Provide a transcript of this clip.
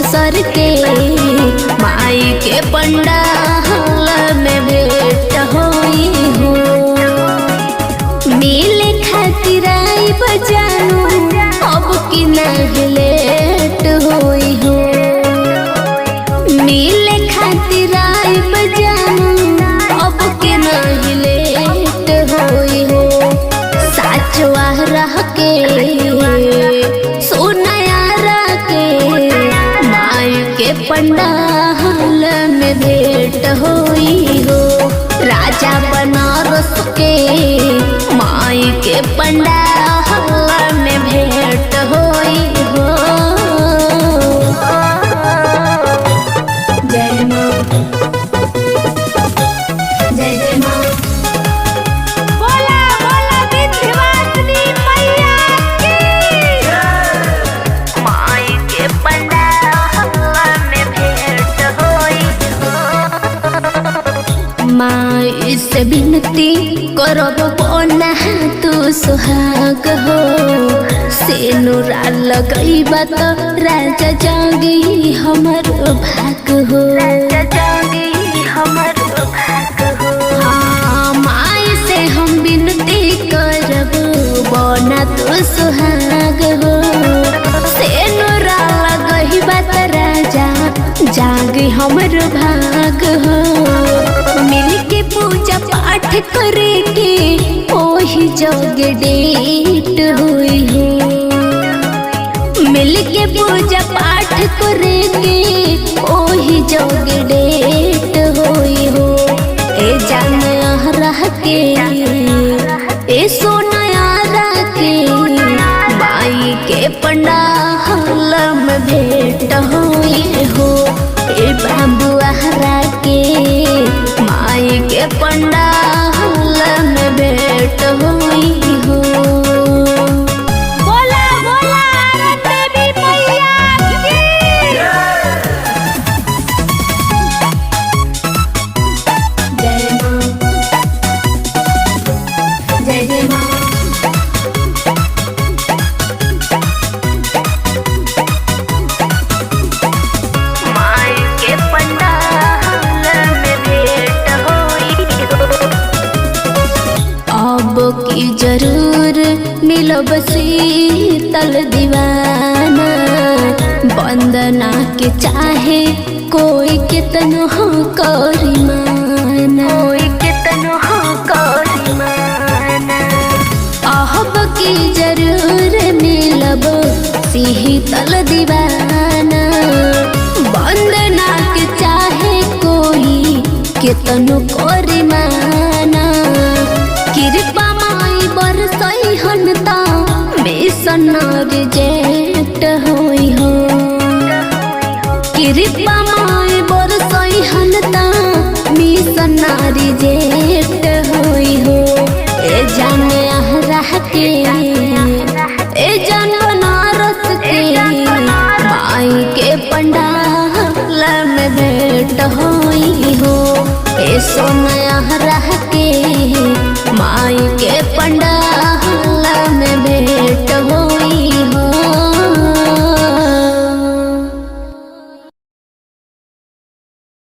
बक्सर के माई के पंडाल में भेंट होई हो। मिले खातिर आई बजानू अब की नहीं लेट होई हो। मिले खातिर आई बजानू अब की नहीं लेट होई हो। साचवा रह के पंडाल में भेंट होई हो। राजा बनारस के माई के पंडाल में भेंट होई हो। जय मां जय जय मां बोला बोला विंध्यवासिनी मैया की माई के पंडाल माई से विनती करब बना तू सुहाग हो। सेनुरा लगैबा तो राजा जागी हमर भाग हो। राजा जागी हमर भाग हो। हाँ माई से हम विनती करब बना तू सुहाग हो। सेनुरा लगैबा तो राजा जागी हमर भाग हो। मिलके पूजा पाठ करे के ओही जग डेट हुई हो। मिलके पूजा पाठ करे के ओही जग डेट हुई हो। ए जान रह के ए सोना रह के माई के पंडाल में भेंट हुई हो। ए बाबू हरा के माई के पंडाल में भेंट हुई हो। बोला बोला देवी मैया की जय मां जय जय मां की जरूर मिलब शीतल दीवाना। वंदना के चाहे कोई कितनो हो करिमाना। कोई कितनो हो करिमाना। अब की जरूर मिलब शीतल दीवाना। वंदना के चाहे कोई कितनो करिमाना। कृपा माई बरसई हनता मिशन रिजेक्ट होई हो। कृपा